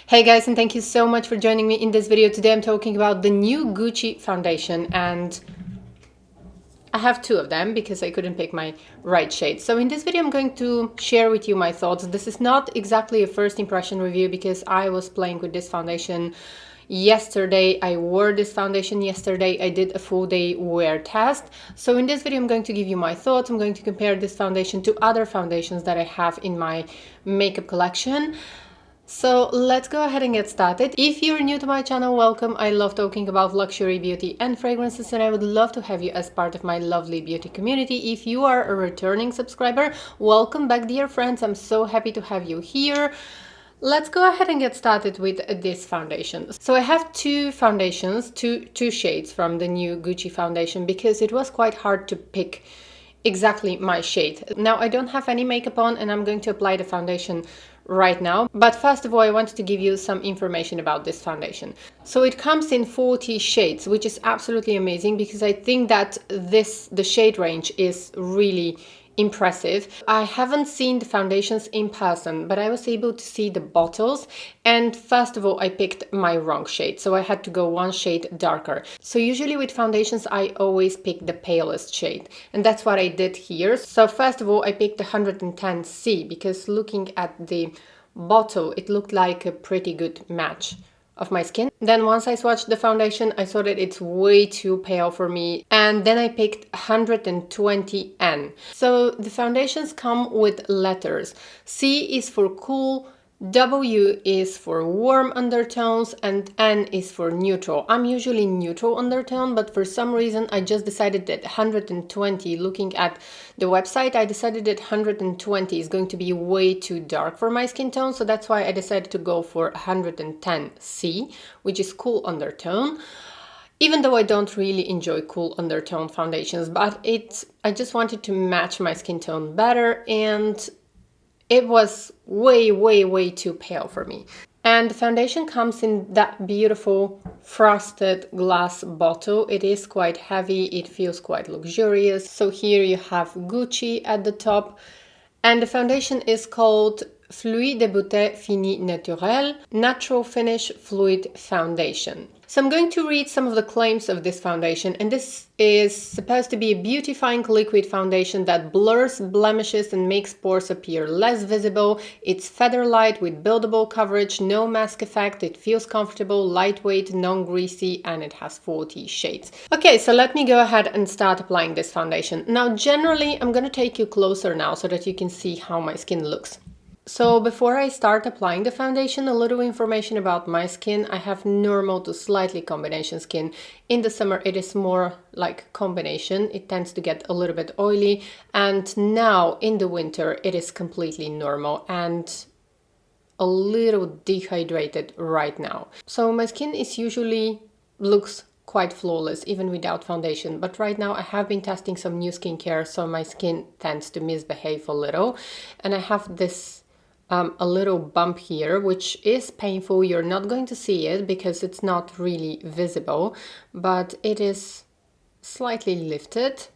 Hey guys, and thank you so much for joining me in this video. Today I'm talking about the new Gucci foundation, and I have two of them because I couldn't pick my right shade. So in this video I'm going to share with you my thoughts. This is not exactly a first impression review because I was playing with this foundation yesterday. I wore this foundation yesterday. I did a full day wear test. So in this video I'm going to give you my thoughts. I'm going to compare this foundation to other foundations that I have in my makeup collection. So let's go ahead and get started. If you're new to my channel, welcome. I love talking about luxury, beauty and fragrances, and I would love to have you as part of my lovely beauty community. If you are a returning subscriber, welcome back, dear friends. I'm so happy to have you here. Let's go ahead and get started with this foundation. So I have two foundations, two shades from the new Gucci foundation because it was quite hard to pick exactly my shade. Now I don't have any makeup on and I'm going to apply the foundation right now. But first of all, I wanted to give you some information about this foundation. So it comes in 40 shades, which is absolutely amazing because I think that the shade range is really impressive. I haven't seen the foundations in person, but I was able to see the bottles, and first of all I picked my wrong shade, so I had to go one shade darker. So usually with foundations I always pick the palest shade, and that's what I did here. So first of all I picked the 110C because looking at the bottle it looked like a pretty good match of my skin. Then once I swatched the foundation, I saw that it's way too pale for me, and then I picked 120N. So the foundations come with letters. C is for cool, W is for warm undertones, and N is for neutral. I'm usually neutral undertone, but for some reason I just decided that 120, looking at the website, I decided that 120 is going to be way too dark for my skin tone, so that's why I decided to go for 110C, which is cool undertone. Even though I don't really enjoy cool undertone foundations, but I just wanted to match my skin tone better, and it was way too pale for me. And the foundation comes in that beautiful frosted glass bottle. It is quite heavy, it feels quite luxurious. So here you have Gucci at the top, and the foundation is called Fluide Beaute Fini Naturel Natural Finish Fluid Foundation. So I'm going to read some of the claims of this foundation, and this is supposed to be a beautifying liquid foundation that blurs blemishes and makes pores appear less visible. It's feather light with buildable coverage, no mask effect, it feels comfortable, lightweight, non-greasy, and it has 40 shades. Okay, so let me go ahead and start applying this foundation. Now generally I'm going to take you closer now so that you can see how my skin looks. So before I start applying the foundation, a little information about my skin. I have normal to slightly combination skin. In the summer it is more like combination. It tends to get a little bit oily, and now in the winter it is completely normal and a little dehydrated right now. So my skin is usually looks quite flawless even without foundation, but right now I have been testing some new skincare, so my skin tends to misbehave a little, and I have this a little bump here, which is painful. You're not going to see it because it's not really visible, but it is slightly lifted,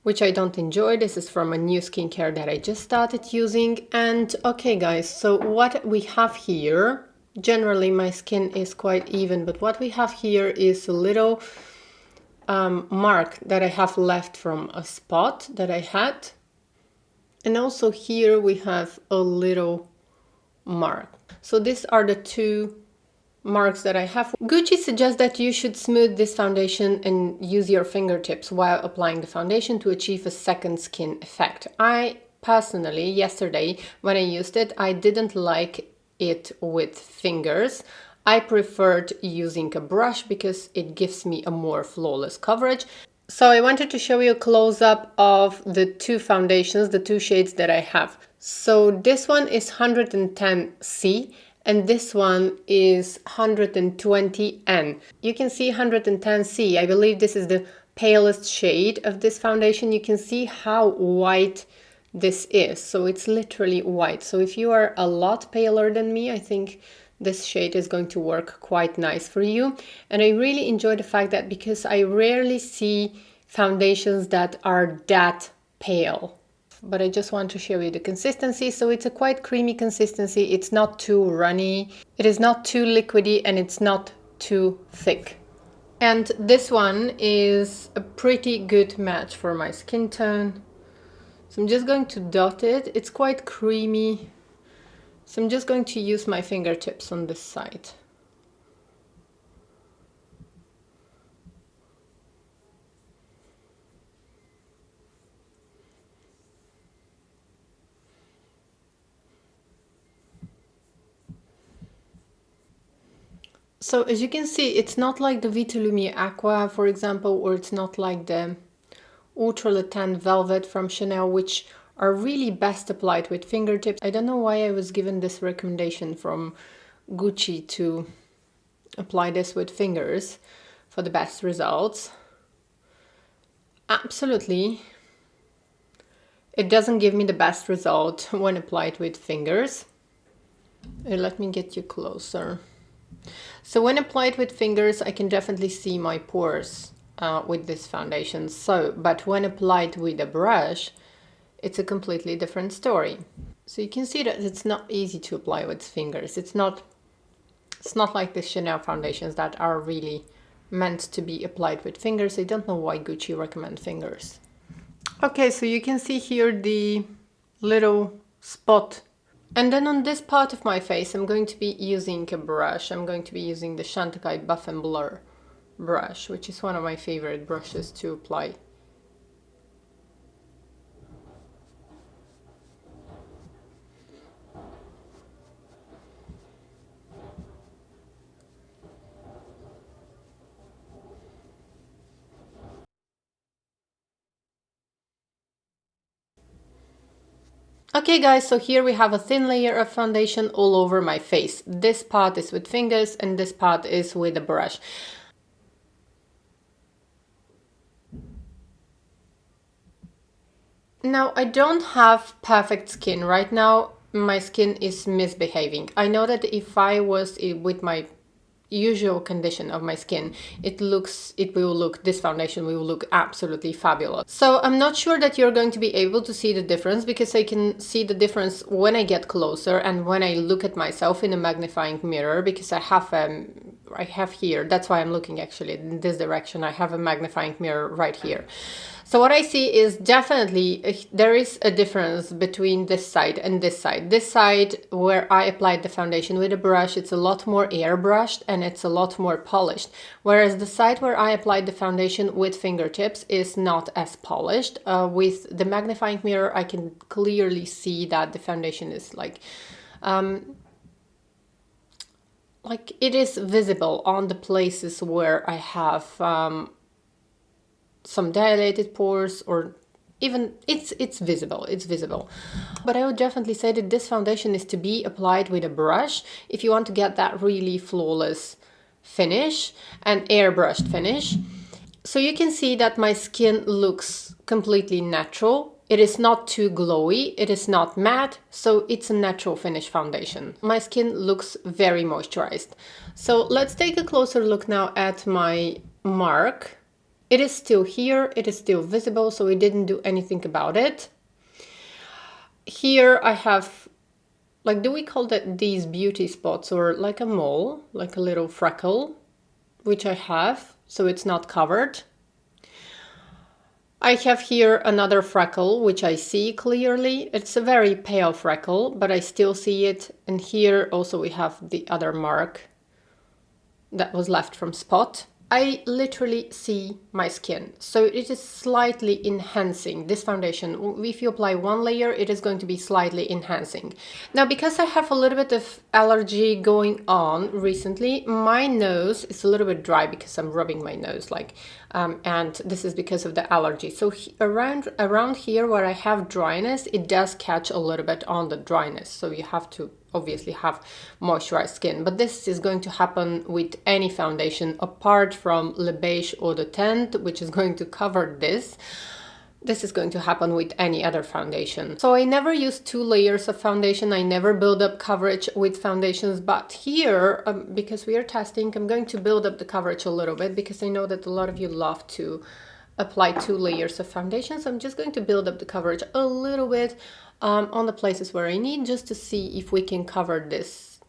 which I don't enjoy. This is from a new skincare that I just started using. And okay guys, so what we have here, generally my skin is quite even, but what we have here is a little mark that I have left from a spot that I had. And also here we have a little mark. So these are the two marks that I have. Gucci suggests that you should smooth this foundation and use your fingertips while applying the foundation to achieve a second skin effect. I personally, yesterday when I used it, I didn't like it with fingers. I preferred using a brush because it gives me a more flawless coverage. So I wanted to show you a close-up of the two foundations, the two shades that I have. So this one is 110C and this one is 120N. You can see 110C. I believe this is the palest shade of this foundation. You can see how white this is. So it's literally white. So if you are a lot paler than me, I think this shade is going to work quite nice for you. And I really enjoy the fact that because I rarely see foundations that are that pale. but I just want to show you the consistency. So it's a quite creamy consistency. It's not too runny, it is not too liquidy, and it's not too thick. And this one is a pretty good match for my skin tone. So I'm just going to dot it. It's quite creamy. So I'm just going to use my fingertips on this side. So as you can see, it's not like the Vita Lumiere Aqua, for example, or it's not like the Ultra Le Tan Velvet from Chanel, which are really best applied with fingertips. I don't know why I was given this recommendation from Gucci to apply this with fingers for the best results. Absolutely, it doesn't give me the best result when applied with fingers. Let me get you closer. So when applied with fingers, I can definitely see my pores with this foundation. But when applied with a brush, it's a completely different story. So you can see that it's not easy to apply with fingers. It's not like the Chanel foundations that are really meant to be applied with fingers. I don't know why Gucci recommend fingers. Okay, so you can see here the little spot. And then on this part of my face, I'm going to be using a brush. I'm going to be using the Chantecaille Buff and Blur brush, which is one of my favorite brushes to apply. Okay guys, so here we have a thin layer of foundation all over my face. This part is with fingers and this part is with a brush. Now, I don't have perfect skin right now. My skin is misbehaving. I know that if I was with my usual condition of my skin, this foundation will look absolutely fabulous. So I'm not sure that you're going to be able to see the difference, because I can see the difference when I get closer and when I look at myself in a magnifying mirror, because I have here, that's why I'm looking actually in this direction. I have a magnifying mirror right here. So what I see is definitely there is a difference between this side and this side. This side where I applied the foundation with a brush, it's a lot more airbrushed and it's a lot more polished. Whereas the side where I applied the foundation with fingertips is not as polished. With the magnifying mirror, I can clearly see that the foundation is like it is visible on the places where I have some dilated pores, or even it's visible. But I would definitely say that this foundation is to be applied with a brush if you want to get that really flawless finish and airbrushed finish. So you can see that my skin looks completely natural. It is not too glowy, it is not matte, so it's a natural finish foundation. My skin looks very moisturized. So let's take a closer look now at my mark. It is still here, it is still visible, so we didn't do anything about it. Here I have, do we call that these beauty spots, or like a mole, like a little freckle, which I have, so it's not covered. I have here another freckle, which I see clearly. It's a very pale freckle, but I still see it. And here also we have the other mark that was left from spot. I literally see my skin, so it is slightly enhancing this foundation. If you apply one layer, it is going to be slightly enhancing. Now, because I have a little bit of allergy going on recently, my nose is a little bit dry because I'm rubbing my nose, and this is because of the allergy. So around here where I have dryness, it does catch a little bit on the dryness. So you have to obviously have moisturized skin, but this is going to happen with any foundation apart from Le Beige Eau de Teint, which is going to cover this. This is going to happen with any other foundation. So I never use 2 layers of foundation. I never build up coverage with foundations, but here, because we are testing, I'm going to build up the coverage a little bit, because I know that a lot of you love to apply 2 layers of foundation. So I'm just going to build up the coverage a little bit on the places where I need, just to see if we can cover this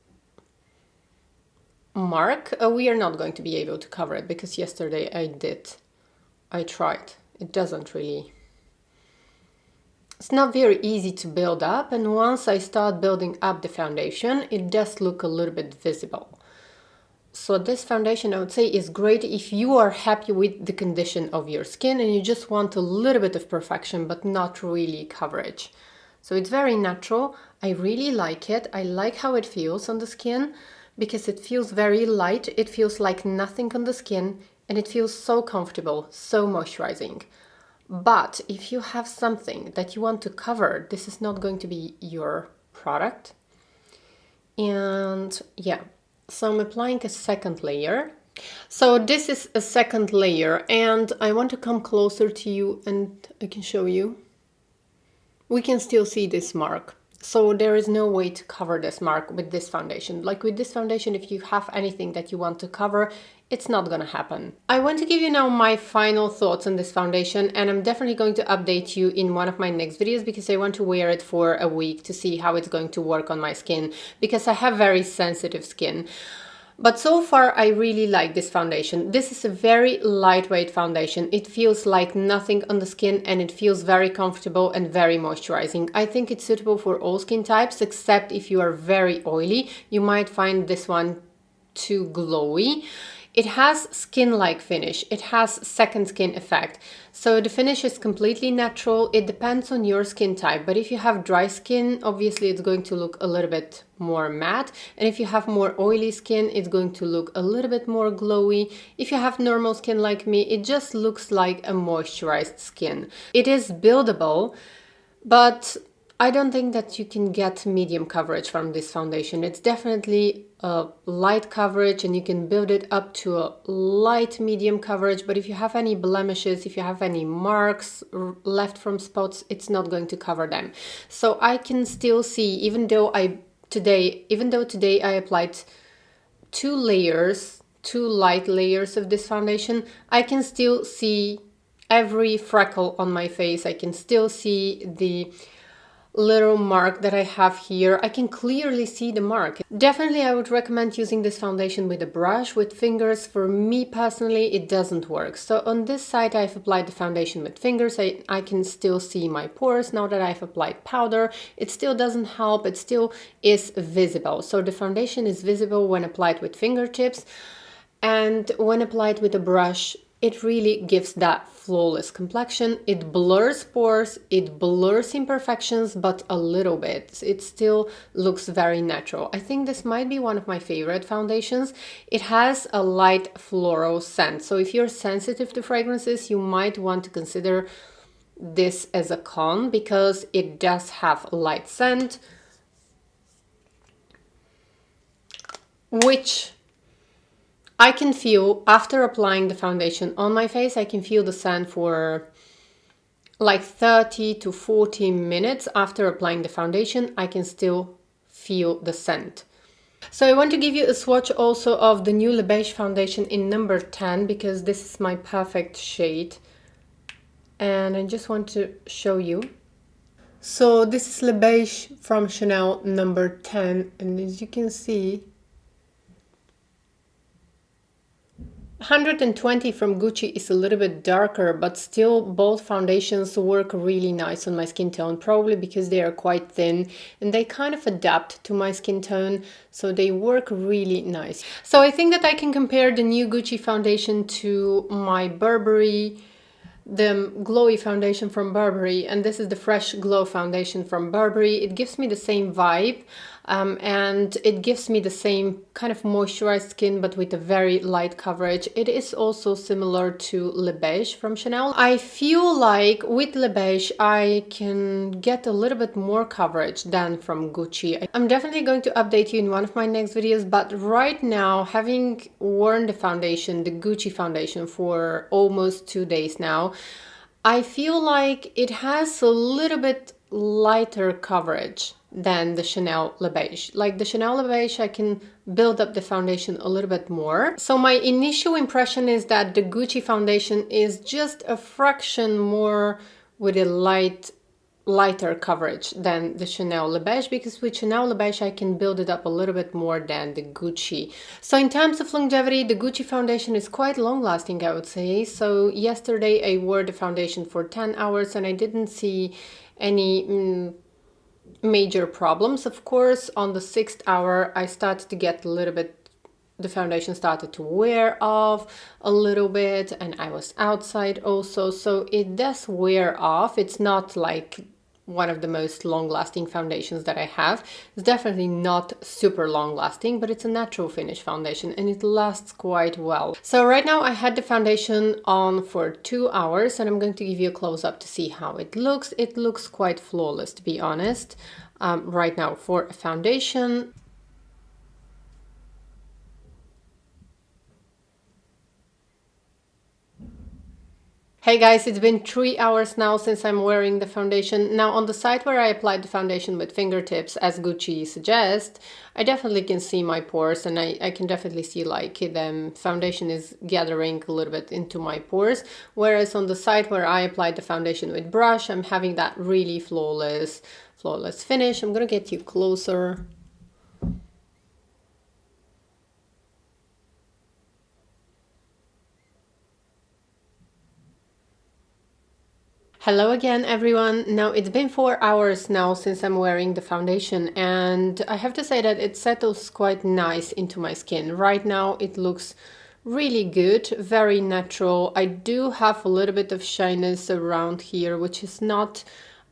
mark. We are not going to be able to cover it because yesterday I tried. It doesn't really, it's not very easy to build up, and once I start building up the foundation, it does look a little bit visible. So this foundation, I would say, is great if you are happy with the condition of your skin and you just want a little bit of perfection but not really coverage. So it's very natural. I really like it. I like how it feels on the skin because it feels very light. It feels like nothing on the skin and it feels so comfortable, so moisturizing. But if you have something that you want to cover, this is not going to be your product. And yeah, so I'm applying a second layer. So this is a second layer and I want to come closer to you and I can show you. We can still see this mark. So there is no way to cover this mark with this foundation. Like with this foundation, if you have anything that you want to cover, it's not gonna happen. I want to give you now my final thoughts on this foundation, and I'm definitely going to update you in one of my next videos because I want to wear it for a week to see how it's going to work on my skin, because I have very sensitive skin. But so far, I really like this foundation. This is a very lightweight foundation. It feels like nothing on the skin and it feels very comfortable and very moisturizing. I think it's suitable for all skin types, except if you are very oily. You might find this one too glowy. It has skin-like finish. It has second skin effect. So the finish is completely natural. It depends on your skin type. But if you have dry skin, obviously it's going to look a little bit more matte. And if you have more oily skin, it's going to look a little bit more glowy. If you have normal skin like me, it just looks like a moisturized skin. It is buildable, but I don't think that you can get medium coverage from this foundation. It's definitely a light coverage and you can build it up to a light medium coverage. But if you have any blemishes, if you have any marks left from spots, it's not going to cover them. So I can still see, even though today I applied 2 layers, 2 light layers of this foundation, I can still see every freckle on my face. I can still see the little mark that I have here. I can clearly see the mark. Definitely I would recommend using this foundation with a brush. With fingers, for me personally, it doesn't work. So on this side I've applied the foundation with fingers. I can still see my pores. Now that I've applied powder, it still doesn't help. It still is visible. So the foundation is visible when applied with fingertips, and when applied with a brush, it really gives that flawless complexion. It blurs pores, it blurs imperfections, but a little bit. It still looks very natural. I think this might be one of my favorite foundations. It has a light floral scent. So if you're sensitive to fragrances, you might want to consider this as a con because it does have a light scent, which I can feel after applying the foundation on my face. I can feel the scent for like 30 to 40 minutes after applying the foundation. I can still feel the scent. So I want to give you a swatch also of the new Le Beige foundation in number 10 because this is my perfect shade. And I just want to show you. So this is Le Beige from Chanel number 10, and as you can see, 120 from Gucci is a little bit darker, but still both foundations work really nice on my skin tone, probably because they are quite thin and they kind of adapt to my skin tone, so they work really nice. So I think that I can compare the new Gucci foundation to my Burberry, the glowy foundation from Burberry, and this is the Fresh Glow foundation from Burberry. It gives me the same vibe and it gives me the same kind of moisturized skin but with a very light coverage. It is also similar to Le Beige from Chanel. I feel like with Le Beige I can get a little bit more coverage than from Gucci. I'm definitely going to update you in one of my next videos, but right now, having worn the foundation, the Gucci foundation, for almost 2 days now, I feel like it has a little bit lighter coverage than the Chanel Le Beige. Like the Chanel Le Beige, I can build up the foundation a little bit more. So my initial impression is that the Gucci foundation is just a fraction more with a lighter coverage than the Chanel Le Beige, because with Chanel Le Beige I can build it up a little bit more than the Gucci. So in terms of longevity, the Gucci foundation is quite long lasting, I would say. So yesterday I wore the foundation for 10 hours and I didn't see any major problems. Of course, on the 6th hour I started to get a little bit, the foundation started to wear off a little bit, and I was outside also, so it does wear off. It's not like one of the most long-lasting foundations that I have. It's definitely not super long-lasting, but it's a natural finish foundation and it lasts quite well. So right now I had the foundation on for 2 hours and I'm going to give you a close-up to see how it looks. It looks quite flawless, to be honest, right now for a foundation. Hey guys, it's been 3 hours now since I'm wearing the foundation. Now on the side where I applied the foundation with fingertips, as Gucci suggests, I definitely can see my pores, and I can definitely see like the foundation is gathering a little bit into my pores. Whereas on the side where I applied the foundation with brush, I'm having that really flawless finish. I'm gonna get you closer. Hello again, everyone. Now it's been 4 hours now since I'm wearing the foundation, and I have to say that it settles quite nice into my skin. Right now it looks really good, very natural. I do have a little bit of shyness around here, which is not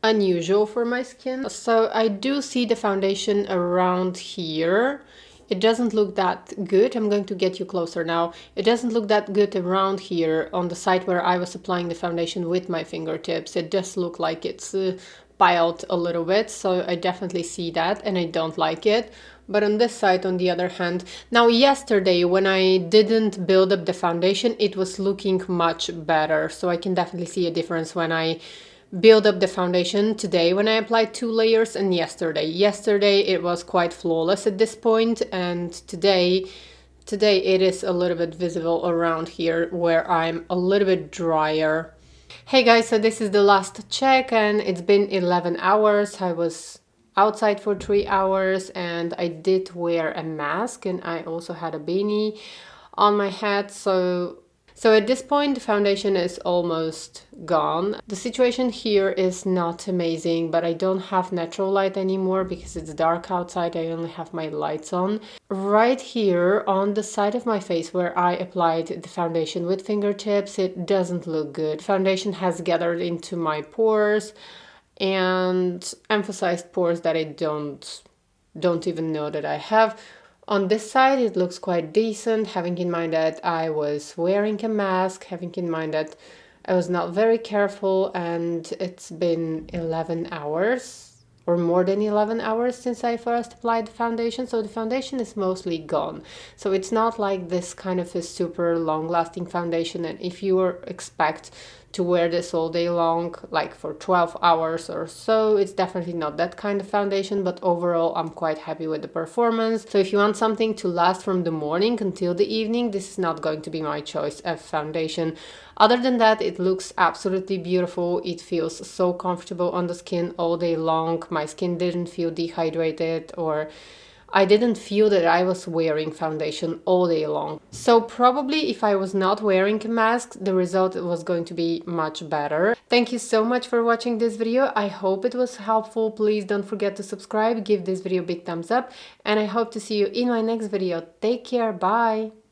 unusual for my skin. So I do see the foundation around here. It doesn't look that good. I'm going to get you closer now. It doesn't look that good around here on the side where I was applying the foundation with my fingertips. It does look like it's piled a little bit, so I definitely see that and I don't like it. But on this side, on the other hand, now yesterday when I didn't build up the foundation, it was looking much better. So I can definitely see a difference when I build up the foundation today when I applied 2 layers, and yesterday it was quite flawless at this point, and today it is a little bit visible around here where I'm a little bit drier. Hey guys, so this is the last check and it's been 11 hours. I was outside for 3 hours and I did wear a mask and I also had a beanie on my head, so at this point, the foundation is almost gone. The situation here is not amazing, but I don't have natural light anymore because it's dark outside. I only have my lights on. Right here on the side of my face where I applied the foundation with fingertips, it doesn't look good. Foundation has gathered into my pores and emphasized pores that I don't even know that I have. On this side, it looks quite decent, having in mind that I was wearing a mask, having in mind that I was not very careful, and it's been 11 hours or more than 11 hours since I first applied the foundation. So the foundation is mostly gone. So it's not like this kind of a super long-lasting foundation, and if you expect to wear this all day long, like for 12 hours or so, it's definitely not that kind of foundation, but overall I'm quite happy with the performance. So if you want something to last from the morning until the evening, this is not going to be my choice of foundation. Other than that, it looks absolutely beautiful. It feels so comfortable on the skin all day long. My skin didn't feel dehydrated, or I didn't feel that I was wearing foundation all day long. So probably if I was not wearing a mask, the result was going to be much better. Thank you so much for watching this video. I hope it was helpful. Please don't forget to subscribe, give this video a big thumbs up, and I hope to see you in my next video. Take care, bye!